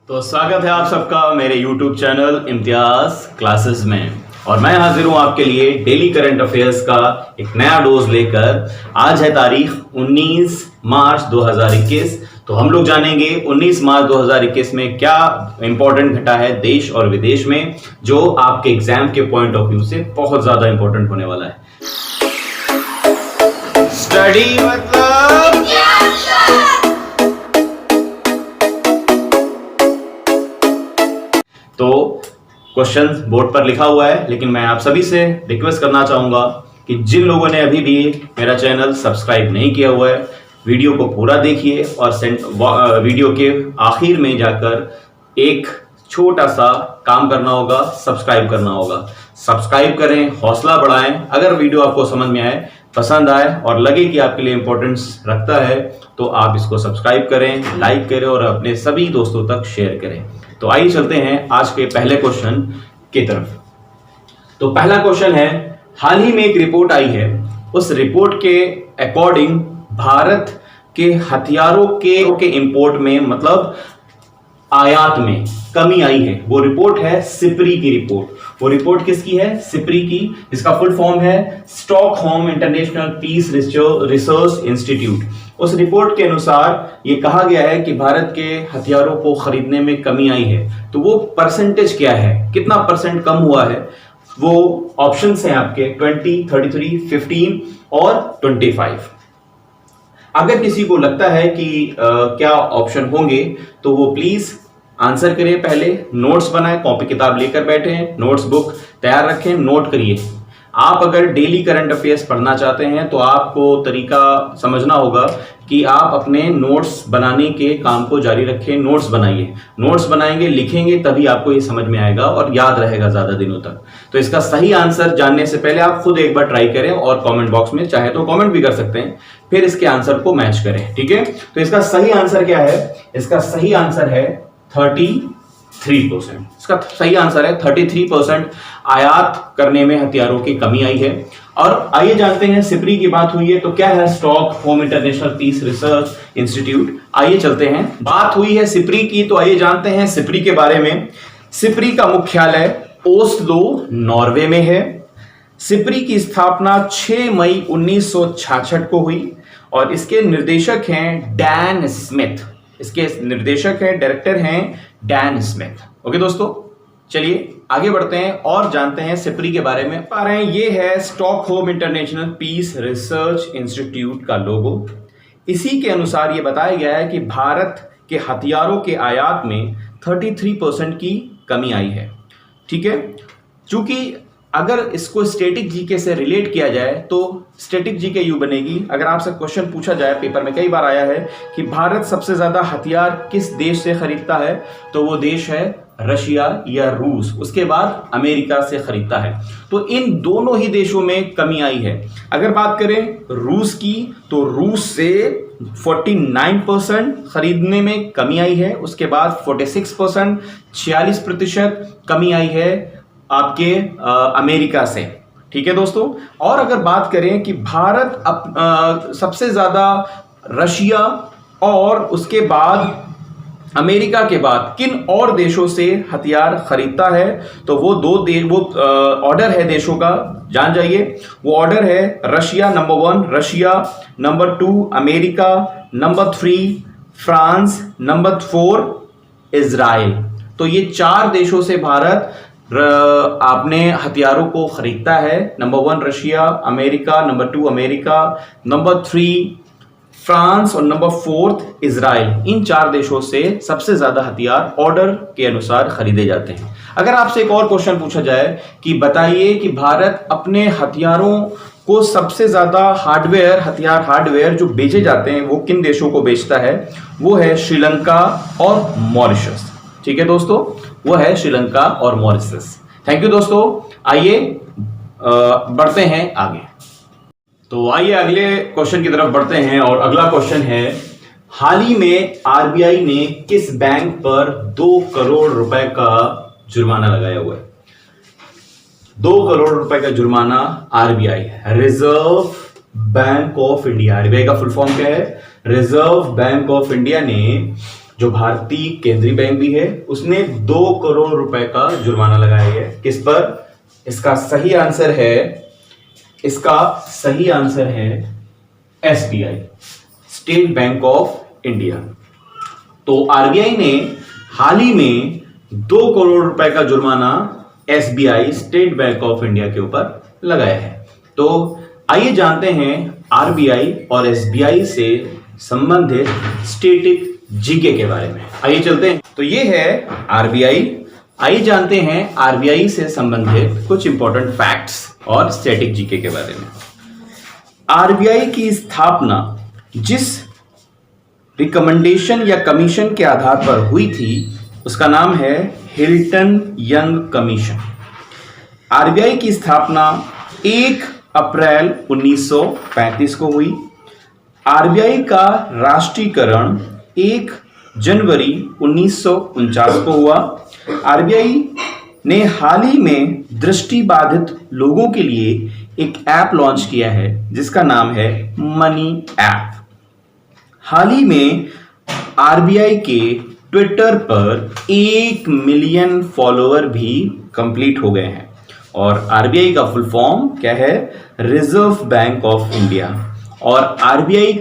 तो स्वागत है आप सबका मेरे YouTube चैनल इम्तियाज क्लासेस में। और मैं हाजिर हूं आपके लिए डेली करंट अफेयर्स का एक नया डोज लेकर। आज है तारीख 19 मार्च 2021। तो हम लोग जानेंगे 19 मार्च 2021 में क्या इंपॉर्टेंट घटा है देश और विदेश में, जो आपके एग्जाम के पॉइंट ऑफ व्यू से बहुत ज्यादा इंपॉर्टेंट होने वाला है। स्टडी मतलब तो क्वेश्चन बोर्ड पर लिखा हुआ है, लेकिन मैं आप सभी से रिक्वेस्ट करना चाहूंगा कि जिन लोगों ने अभी भी मेरा चैनल सब्सक्राइब नहीं किया हुआ है, वीडियो को पूरा देखिए और वीडियो के आखिर में जाकर एक छोटा सा काम करना होगा, सब्सक्राइब करना होगा। सब्सक्राइब करें, हौसला बढ़ाएं। अगर वीडियो आपको समझ में आए, पसंद आए और लगे कि आपके लिए इंपॉर्टेंस रखता है तो आप इसको सब्सक्राइब करें, लाइक करें और अपने सभी दोस्तों तक शेयर करें। तो आइए चलते हैं आज के पहले क्वेश्चन की तरफ। तो पहला क्वेश्चन है, हाल ही में एक रिपोर्ट आई है, उस रिपोर्ट के अकॉर्डिंग भारत के हथियारों के इंपोर्ट में मतलब आयात में कमी आई है। वो रिपोर्ट है सिप्री की रिपोर्ट। वो रिपोर्ट किसकी है? सिप्री की। इसका फुल फॉर्म है Stockholm International Peace Research Institute. उस रिपोर्ट के अनुसार ये कहा गया है कि भारत के हथियारों को खरीदने में कमी आई है। तो वो परसेंटेज क्या है, कितना परसेंट कम हुआ है? वो ऑप्शंस हैं आपके 20, 33, 15 और 25। अगर किसी को लगता है कि क्या ऑप्शन होंगे तो वो प्लीज आंसर करिए। पहले नोट्स बनाएं, कॉपी किताब लेकर बैठे हैं, नोट्स बुक तैयार रखें, नोट करिए। आप अगर डेली करंट अफेयर्स पढ़ना चाहते हैं तो आपको तरीका समझना होगा कि आप अपने नोट्स बनाने के काम को जारी रखें। नोट्स बनाइए, नोट्स बनाएंगे, लिखेंगे, तभी आपको ये समझ में आएगा और याद रहेगा ज्यादा दिनों तक। तो इसका सही आंसर जानने से पहले आप खुद एक बार ट्राई करें और कमेंट बॉक्स में चाहे तो कमेंट भी कर सकते हैं, फिर इसके आंसर को मैच करें। ठीक है, तो इसका सही आंसर क्या है? इसका सही आंसर है 33%। इसका सही आंसर है 33% आयात करने में हथियारों की कमी आई है। और आइए जानते हैं, सिप्री की बात हुई है तो क्या है Stockholm International Peace Research Institute. आइए चलते हैं, बात हुई है सिप्री की तो आइए जानते हैं सिप्री के बारे में। सिप्री का मुख्यालय ओस्लो, नॉर्वे में है। सिप्री की स्थापना 6 मई 1966 को हुई और इसके निर्देशक हैं डैन स्मिथ। इसके निर्देशक हैं, डायरेक्टर हैं डैन स्मिथ। ओके दोस्तों, चलिए आगे बढ़ते हैं और जानते हैं सिप्री के बारे में। पा रहे हैं, ये है Stockholm International Peace Research Institute का लोगो। इसी के अनुसार ये बताया गया है कि भारत के हथियारों के आयात में 33% की कमी आई है। ठीक है, चूंकि अगर इसको स्टैटिक जीके से रिलेट किया जाए तो स्टैटिक जीके यूं बनेगी। अगर आपसे क्वेश्चन पूछा जाए, पेपर में कई बार आया है कि भारत सबसे ज्यादा हथियार किस देश से खरीदता है, तो वो देश है रशिया या रूस। उसके बाद अमेरिका से खरीदता है। तो इन दोनों ही देशों में कमी आई है। अगर बात करें रूस की तो रूस से 49% खरीदने में कमी आई है। उसके बाद 46%, 46% कमी आई है आपके अमेरिका से। ठीक है दोस्तों, और अगर बात करें कि भारत सबसे ज्यादा रशिया और उसके बाद अमेरिका के बाद किन और देशों से हथियार खरीदता है, तो वो ऑर्डर है देशों का, जान जाइए। वो ऑर्डर है Russia number 1, Russia number 2 America, number 3 France, number 4 Israel. तो ये 4 देशों से भारत अपने हथियारों को खरीदता है। Number 1 Russia, America, number 2 America, number 3 France और नंबर 4 इजराइल। इन 4 देशों से सबसे ज्यादा हथियार ऑर्डर के अनुसार खरीदे जाते हैं। अगर आपसे एक और क्वेश्चन पूछा जाए कि बताइए कि भारत अपने हथियारों को सबसे ज्यादा हार्डवेयर जो बेचे जाते हैं वो किन देशों को बेचता है, वो है श्रीलंका और मॉरिशस। ठीक है दोस्तों, वो है श्रीलंका और मॉरिशस। थैंक यू दोस्तों, आइए बढ़ते हैं आगे। तो आइए अगले क्वेश्चन की तरफ बढ़ते हैं और अगला क्वेश्चन है, हाल ही में आरबीआई ने किस बैंक पर 2 करोड़ रुपए का जुर्माना लगाया हुआ है? 2 करोड़ रुपए का जुर्माना RBI, reserve bank of India. RBI का फुल फॉर्म क्या है? रिजर्व बैंक ऑफ इंडिया ने जो भारतीय केंद्रीय बैंक भी है, उसने 2 करोड़ रुपए का जुर्माना लगाया है। किस पर? इसका सही आंसर है SBI, state bank of India. तो आरबीआई ने हाल ही में 2 करोड़ रुपए का जुर्माना SBI, state bank of India के ऊपर लगाया है। तो आइए जानते हैं आरबीआई और एसबीआई से संबंधित स्टैटिक जीके के बारे में। आइए चलते हैं। तो ये है आरबीआई। आइए जानते हैं आरबीआई से संबंधित कुछ इंपॉर्टेंट फैक्ट्स और स्टैटिक जीके के बारे में। आरबीआई की स्थापना जिस रिकमेंडेशन या कमीशन के आधार पर हुई थी उसका नाम है हिल्टन यंग कमीशन। आरबीआई की स्थापना 1 अप्रैल 1935 को हुई। आरबीआई का राष्ट्रीयकरण 1 जनवरी 1949 को हुआ। आरबीआई ने हाल ही में दृष्टिबाधित लोगों के लिए एक ऐप लॉन्च किया है जिसका नाम है मनी ऐप। हाल ही में आरबीआई के ट्विटर पर 1 मिलियन फॉलोअर भी कंप्लीट हो गए हैं। और आरबीआई का फुल फॉर्म क्या है? Reserve bank of India. और आरबीआई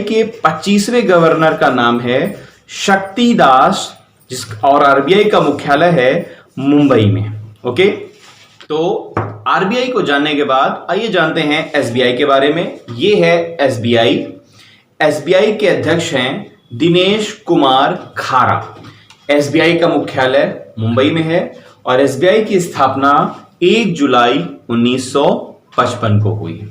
के 25वें गवर्नर का नाम है शक्ति दास, और आरबीआई का मुख्यालय है मुंबई में। ओके, तो आरबीआई को जानने के बाद आइए जानते हैं एसबीआई के बारे में। ये है एसबीआई। एसबीआई के अध्यक्ष हैं दिनेश कुमार खारा। एसबीआई का मुख्यालय मुंबई में है और एसबीआई की स्थापना 1 जुलाई 1955 को हुई।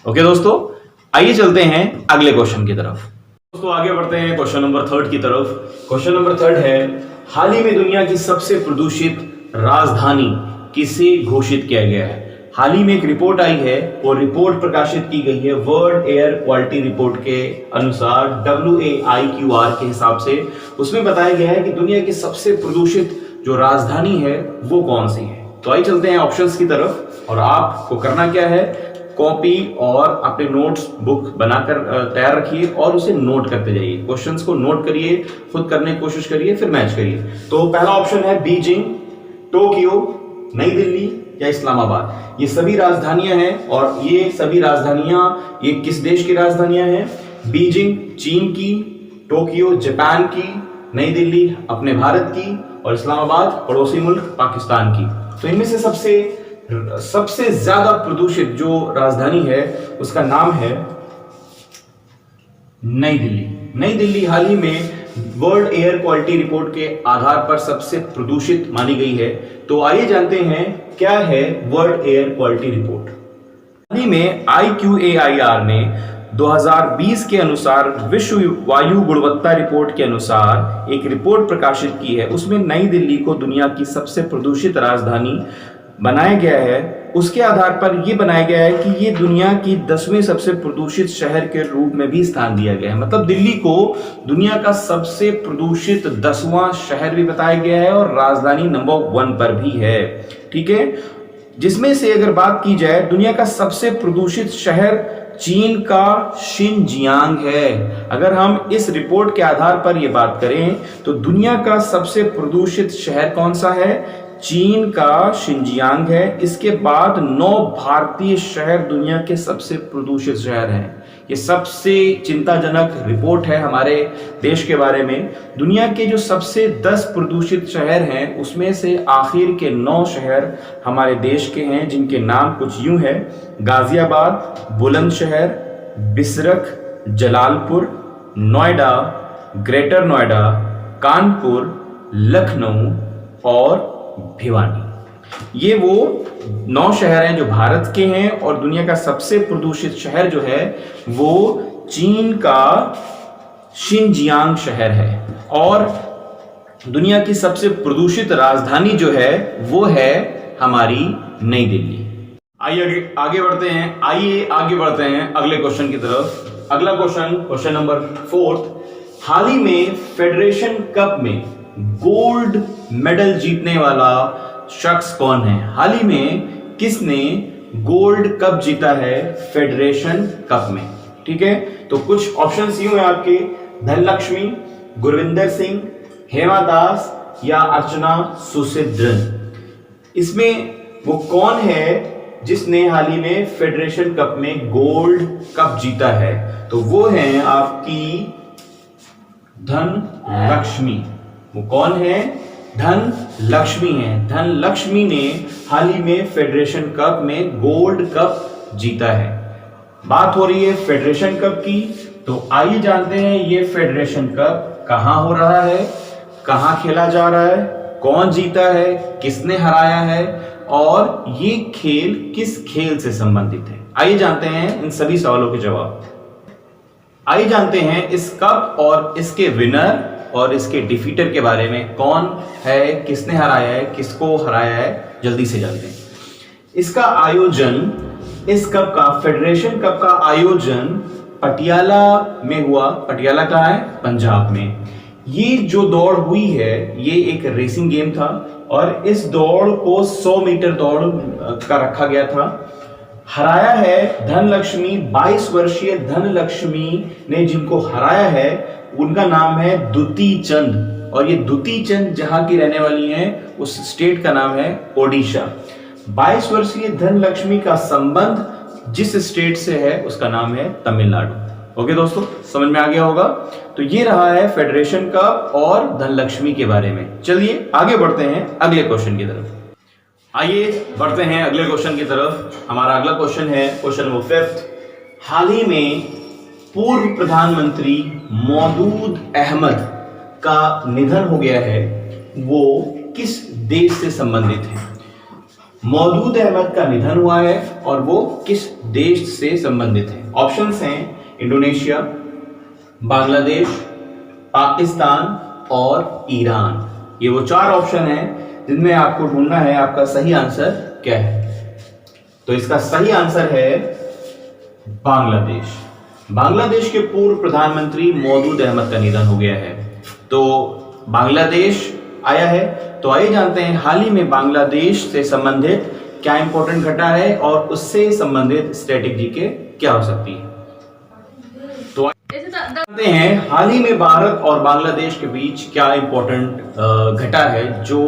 ओके दोस्तों, आइए चलते हैं अगले क्वेश्चन की तरफ। दोस्तों आगे बढ़ते हैं क्वेश्चन नंबर 3 की तरफ। क्वेश्चन नंबर 3 है, हाल ही में दुनिया की सबसे प्रदूषित राजधानी किसे घोषित किया गया है? हाल ही में एक रिपोर्ट आई है और रिपोर्ट प्रकाशित की गई है वर्ल्ड एयर क्वालिटी रिपोर्ट के अनुसार, WAIQR के हिसाब से। उसमें बताया गया है कि दुनिया की सबसे प्रदूषित जो राजधानी है वो कौन सी है। तो आइए चलते हैं ऑप्शंस की तरफ। और आपको करना क्या है, कॉपी और अपने नोट्स बुक बनाकर तैयार रखिए और उसे नोट करते जाइए। क्वेश्चंस को नोट करिए, खुद करने की कोशिश करिए, फिर मैच करिए। तो पहला ऑप्शन है बीजिंग, टोक्यो, नई दिल्ली या इस्लामाबाद। ये सभी राजधानियां हैं और ये सभी राजधानियां ये किस देश की राजधानियां हैं? बीजिंग चीन की, टोक्यो जापान की, नई दिल्ली अपने भारत की और इस्लामाबाद पड़ोसी मुल्क पाकिस्तान की। तो इनमें से सबसे ज्यादा प्रदूषित जो राजधानी है उसका नाम है नई दिल्ली। नई दिल्ली हाल ही में वर्ल्ड एयर क्वालिटी रिपोर्ट के आधार पर सबसे प्रदूषित मानी गई है। तो आइए जानते हैं क्या है वर्ल्ड एयर क्वालिटी रिपोर्ट। हाल ही में IQAIR ने 2020 के अनुसार विश्व वायु गुणवत्ता रिपोर्ट के अनुसार एक रिपोर्ट प्रकाशित की है। उसमें नई दिल्ली को दुनिया की सबसे प्रदूषित राजधानी बनाया गया है। उसके आधार पर यह बनाया गया है कि ये दुनिया की 10वें सबसे प्रदूषित शहर के रूप में भी स्थान दिया गया है। मतलब दिल्ली को दुनिया का सबसे प्रदूषित 10वां शहर भी बताया गया है और राजधानी नंबर 1 पर भी है। ठीक है, जिसमें से अगर बात की जाए दुनिया का सबसे प्रदूषित शहर चीन का शिनजियांग है। अगर हम इस रिपोर्ट के आधार पर यह बात करें तो दुनिया का सबसे प्रदूषित शहर कौन सा है? चीन का शिनजियांग है। इसके बाद 9 भारतीय शहर दुनिया के सबसे प्रदूषित शहर हैं। ये सबसे चिंताजनक रिपोर्ट है हमारे देश के बारे में। दुनिया के जो सबसे 10 प्रदूषित शहर हैं उसमें से आखिर के 9 शहर हमारे देश के हैं, जिनके नाम कुछ यूं है: गाजियाबाद, बुलंदशहर, बिसरख, जलालपुर, नोएडा, ग्रेटर नोएडा, कानपुर, लखनऊ और भिवानी। ये वो 9 शहर हैं जो भारत के हैं और दुनिया का सबसे प्रदूषित शहर जो है वो चीन का शिनजियांग शहर है। और दुनिया की सबसे प्रदूषित राजधानी जो है वो है हमारी नई दिल्ली। आइए आगे बढ़ते हैं अगले क्वेश्चन की तरफ। अगला क्वेश्चन नंबर 4। हाल ही में फेडरेशन कप में गोल्ड मेडल जीतने वाला शख्स कौन है? हाल ही में किसने गोल्ड कप जीता है फेडरेशन कप में? ठीक है, तो कुछ ऑप्शंस यूं है आपके: धनलक्ष्मी, गुरविंदर सिंह, हेमा दास या अर्चना सुसिद्रन। इसमें वो कौन है जिसने हाल ही में फेडरेशन कप में गोल्ड कप जीता है? तो वो है आपकी धनलक्ष्मी। वो कौन है? धनलक्ष्मी है। धनलक्ष्मी ने हाल ही में फेडरेशन कप में गोल्ड कप जीता है। बात हो रही है फेडरेशन कप की, तो आइए जानते हैं ये फेडरेशन कप कहां हो रहा है, कहां खेला जा रहा है, कौन जीता है, किसने हराया है और ये खेल किस खेल से संबंधित है। आइए जानते हैं इन सभी सवालों के जवाब। आइए जानते हैं इस कप और इसके विनर और इसके डिफीटर के बारे में। कौन है, किसने हराया है, किसको हराया है, जल्दी से जानते हैं। इसका आयोजन, इस कप का, फेडरेशन कप का आयोजन पटियाला में हुआ। पटियाला कहाँ है? पंजाब में। ये जो दौड़ हुई है ये एक रेसिंग गेम था और इस दौड़ को 100 मीटर दौड़ का रखा गया था। हराया है धनलक्ष्मी, 22 वर्षीय धनलक्ष्मी ने जिनको हराया है उनका नाम है दुती चंद, और ये दुती चंद जहां की रहने वाली हैं उस स्टेट का नाम है ओडिशा। 22 वर्षीय धनलक्ष्मी का संबंध जिस स्टेट से है उसका नाम है तमिलनाडु। ओके दोस्तों, समझ में आ गया होगा। तो ये रहा है फेडरेशन कप और धनलक्ष्मी के बारे में। चलिए आगे बढ़ते हैं अगले क्वेश्चन की तरफ। आइए बढ़ते हैं अगले क्वेश्चन की तरफ। हमारा अगला क्वेश्चन है क्वेश्चन नंबर 5। हाल ही में पूर्व प्रधानमंत्री मौदूद अहमद का निधन हो गया है, वो किस देश से संबंधित है? मौदूद अहमद का निधन हुआ है और वो किस देश से संबंधित है? ऑप्शंस हैं इंडोनेशिया, बांग्लादेश, पाकिस्तान और ईरान। ये वो 4 ऑप्शन हैं जिनमें आपको ढूंढना है आपका सही आंसर क्या है। तो इसका सही आंसर है बांग्लादेश। बांग्लादेश के पूर्व प्रधानमंत्री मौदूद अहमद का निधन हो गया है, तो बांग्लादेश आया है। तो आइए जानते हैं हाल ही में बांग्लादेश से संबंधित क्या इंपॉर्टेंट घटा है और उससे संबंधित स्ट्रेटेजी के क्या हो सकती है। तो जानते हैं हाल ही में भारत और बांग्लादेश के बीच क्या इंपॉर्टेंट घटा है जो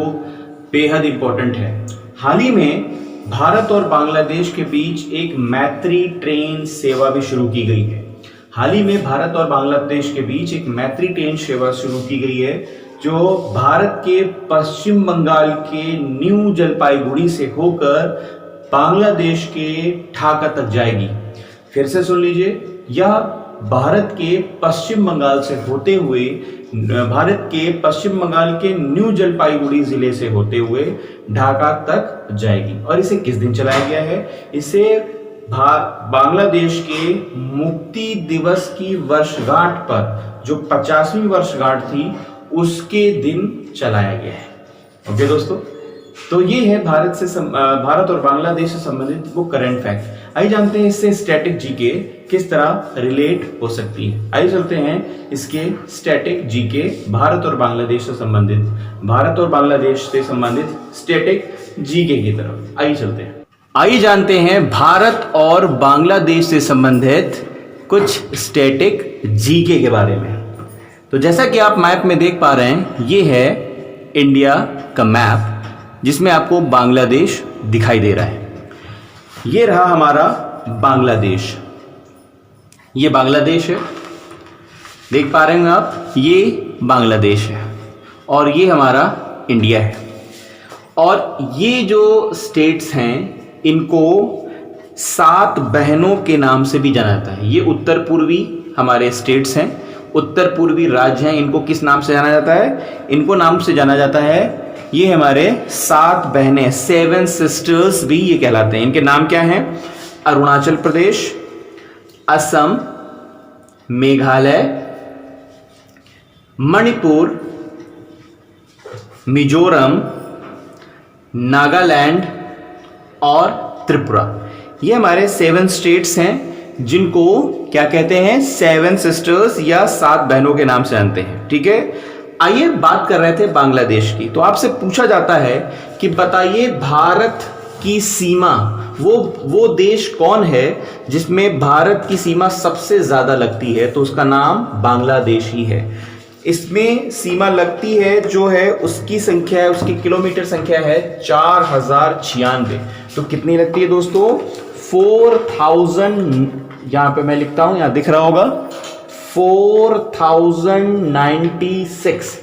बेहद इंपॉर्टेंट है। हाल ही में भारत और बांग्लादेश के बीच एक मैत्री ट्रेन सेवा भी शुरू की गई है। हाल ही में भारत और बांग्लादेश के बीच एक मैत्री ट्रेन सेवा शुरू की गई है जो भारत के पश्चिम बंगाल के न्यू जलपाईगुड़ी से होकर बांग्लादेश के ढाका तक जाएगी। फिर से सुन लीजिए, यह भारत के पश्चिम बंगाल से होते हुए, भारत के पश्चिम बंगाल के न्यू जलपाईगुड़ी जिले से होते हुए ढाका तक जाएगी। और इसे किस दिन चलाया गया है? इसे बांग्लादेश के मुक्ति दिवस की वर्षगांठ पर, जो 50वीं वर्षगांठ थी, उसके दिन चलाया गया है। ओके दोस्तों, तो ये है भारत और बांग्लादेश से संबंधित वो करंट फैक्ट। आइए जानते हैं इससे स्टैटिक जीके किस तरह रिलेट हो सकती है। आइए चलते हैं इसके स्टैटिक जीके भारत और बांग्लादेश से संबंधित, भारत और बांग्लादेश से संबंधित स्टैटिक जीके की तरफ। आइए चलते हैं, आइए जानते हैं भारत और बांग्लादेश से संबंधित कुछ स्टैटिक जीके के बारे में। तो जैसा कि आप मैप में देख पा रहे हैं, ये है इंडिया का मैप जिसमें आपको बांग्लादेश दिखाई दे रहा है। ये रहा हमारा बांग्लादेश, ये बांग्लादेश है, देख पा रहे हैं आप, ये बांग्लादेश है और ये हमारा इंडिया है। और ये जो स्टेट्स हैं इनको 7 बहनों के नाम से भी जाना जाता है। ये उत्तर पूर्वी हमारे स्टेट्स हैं, उत्तर पूर्वी राज्य हैं। इनको किस नाम से जाना जाता है? इनको नाम से जाना जाता है, ये हमारे 7 बहनें, 7 सिस्टर्स भी ये कहलाते हैं। इनके नाम क्या हैं? अरुणाचल प्रदेश, असम, मेघालय, मणिपुर, मिजोरम, नागालैंड और त्रिपुरा। ये हमारे 7 स्टेट्स हैं जिनको क्या कहते हैं? 7 सिस्टर्स या 7 बहनों के नाम से जानते हैं। ठीक है, आइए बात कर रहे थे बांग्लादेश की। तो आपसे पूछा जाता है कि बताइए भारत की सीमा वो देश कौन है जिसमें भारत की सीमा सबसे ज्यादा लगती है? तो उसका नाम बांग्लादेश ही है। इसमें सीमा लगती है जो है उसकी संख्या है, उसकी किलोमीटर संख्या है 4096। तो कितनी लगती है दोस्तों? 4000, यहां पे मैं लिखता हूं, यहां दिख रहा होगा 4096,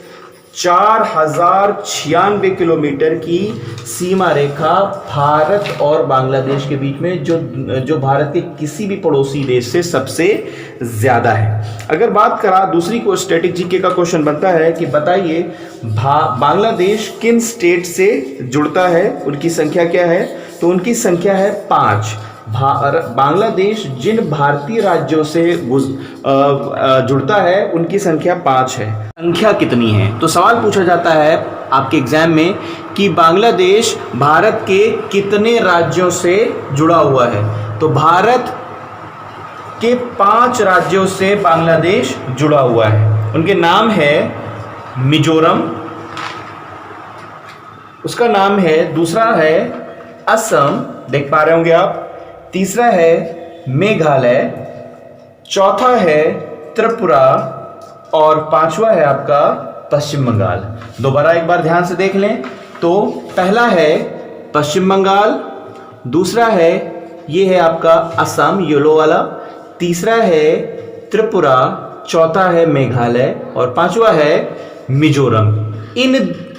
4096 किलोमीटर की सीमा रेखा भारत और बांग्लादेश के बीच में, जो भारत के किसी भी पड़ोसी देश से सबसे ज्यादा है। अगर बात करा दूसरी को स्टैटिक जीके का क्वेश्चन बनता है कि बताइए बांग्लादेश किन स्टेट से जुड़ता है, उनकी संख्या क्या है? तो उनकी संख्या है 5। बांग्लादेश जिन भारतीय राज्यों से जुड़ता है उनकी संख्या 5 है। संख्या कितनी है? तो सवाल पूछा जाता है आपके एग्जाम में कि बांग्लादेश भारत के कितने राज्यों से जुड़ा हुआ है? तो भारत के 5 राज्यों से बांग्लादेश जुड़ा हुआ है। उनके नाम है मिजोरम, उसका नाम है, दूसरा है असम, देख पा रहे होंगे आप, तीसरा है मेघालय, चौथा है त्रिपुरा और पांचवा है आपका पश्चिम बंगाल। दोबारा एक बार ध्यान से देख लें तो पहला है पश्चिम बंगाल, दूसरा है ये है आपका असम येलो वाला, तीसरा है त्रिपुरा, चौथा है मेघालय और पांचवा है मिजोरम। इन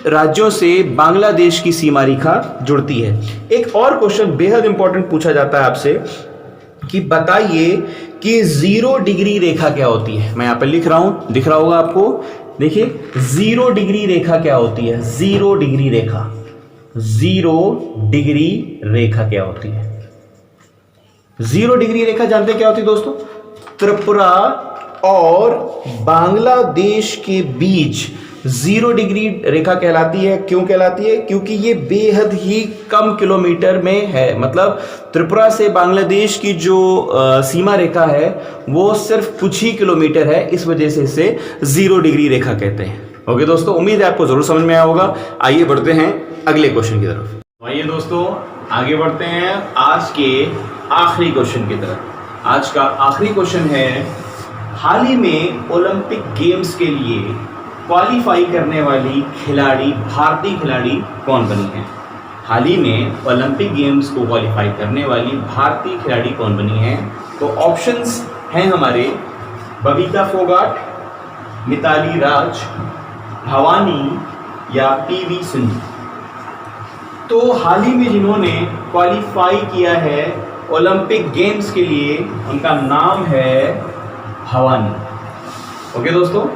राज्यों से बांग्लादेश की सीमा रेखा जुड़ती है। एक और क्वेश्चन बेहद इंपॉर्टेंट पूछा जाता है आपसे कि बताइए कि 0 डिग्री रेखा क्या होती है? मैं यहां पर लिख रहा हूं, दिख रहा होगा आपको, देखिए 0 डिग्री रेखा क्या होती है? 0 डिग्री रेखा, 0 डिग्री रेखा क्या होती है? 0 डिग्री रेखा जानते हैं क्या होती है दोस्तों? त्रिपुरा और बांग्लादेश के बीच 0 डिग्री रेखा कहलाती है। क्यों कहलाती है? क्योंकि ये बेहद ही कम किलोमीटर में है। मतलब त्रिपुरा से बांग्लादेश की जो सीमा रेखा है वो सिर्फ कुछ ही किलोमीटर है, इस वजह से इसे 0 डिग्री रेखा कहते हैं। ओके दोस्तों, उम्मीद है आपको जरूर समझ में आया होगा। आइए बढ़ते हैं अगले क्वेश्चन की तरफ। आइए दोस्तों आगे बढ़ते हैं आज के आखिरी क्वेश्चन की तरफ। आज का आखिरी क्वेश्चन है, हाल ही में ओलंपिक गेम्स के लिए क्वालिफाई करने वाली खिलाड़ी, भारतीय खिलाड़ी कौन बनी है? हाल ही में ओलंपिक गेम्स को क्वालिफाई करने वाली भारतीय खिलाड़ी कौन बनी है? तो ऑप्शंस हैं हमारे बबीता फोगाट, मिताली राज, भवानी या पीवी सिंधु। तो हाल ही में जिन्होंने क्वालिफाई किया है ओलंपिक गेम्स के लिए, उनका नाम है भवानी। ओके दोस्तों,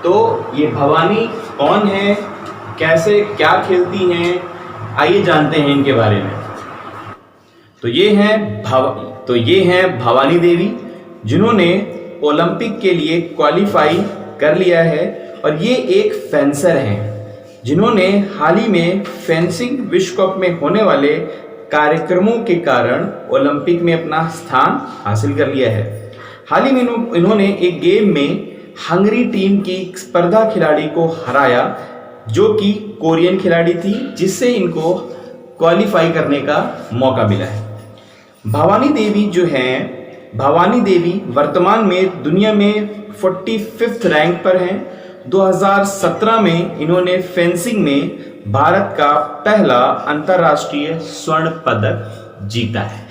तो ये भवानी कौन है, कैसे क्या खेलती हैं, आइए जानते हैं इनके बारे में। तो ये हैं भवानी देवी, जिन्होंने ओलंपिक के लिए क्वालिफाई कर लिया है और ये एक फेंसर हैं जिन्होंने हाल ही में फेंसिंग विश्व कप में होने वाले कार्यक्रमों के कारण ओलंपिक में अपना स्थान हासिल कर लिया है। हाल ही में इन्होंने एक गेम में हंगरी टीम की स्पर्धा खिलाड़ी को हराया, जो कि कोरियन खिलाड़ी थी, जिससे इनको क्वालिफाई करने का मौका मिला है। भवानी देवी जो हैं, भवानी देवी वर्तमान में दुनिया में 45वें रैंक पर हैं। 2017 में इन्होंने फेंसिंग में भारत का पहला अंतर्राष्ट्रीय स्वर्ण पदक जीता है।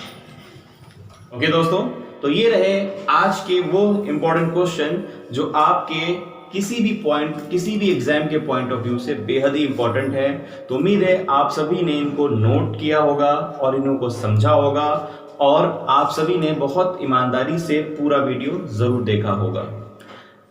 ओके दोस्तों, तो ये रहे आज के वो इंपॉर्टेंट क्वेश्चन जो आपके किसी भी एग्जाम के पॉइंट ऑफ व्यू से बेहद ही इंपॉर्टेंट है। तो उम्मीद है आप सभी ने इनको नोट किया होगा और इनको समझा होगा और आप सभी ने बहुत ईमानदारी से पूरा वीडियो जरूर देखा होगा।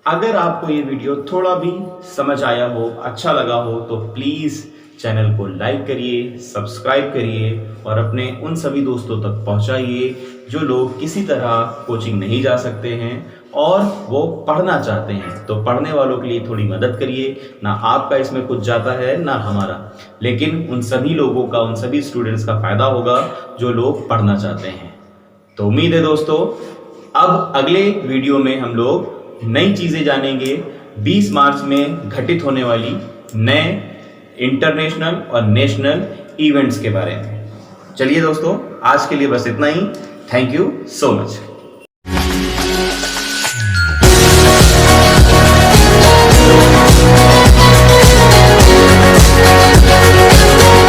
अगर आपको ये वीडियो थोड़ा भी समझ आया हो, अच्छा लगा हो, तो प्लीज चैनल को लाइक करिए, सब्सक्राइब करिए और अपने उन सभी दोस्तों तक पहुंचाइए जो लोग किसी तरह कोचिंग नहीं जा सकते हैं और वो पढ़ना चाहते हैं। तो पढ़ने वालों के लिए थोड़ी मदद करिए। ना आपका इसमें कुछ जाता है ना हमारा, लेकिन उन सभी लोगों का, उन सभी स्टूडेंट्स का फायदा होगा जो लोग पढ़ना चाहते हैं। तो उम्मीद है दोस्तों, अब अगले वीडियो में हम लोग नई चीजें जानेंगे। 20 मार्च में घटित होने वाली नए इंटरनेशनल और नेशनल इवेंट्स के बारे में। चलिए दोस्तों, आज के लिए बस इतना ही। Thank you so much.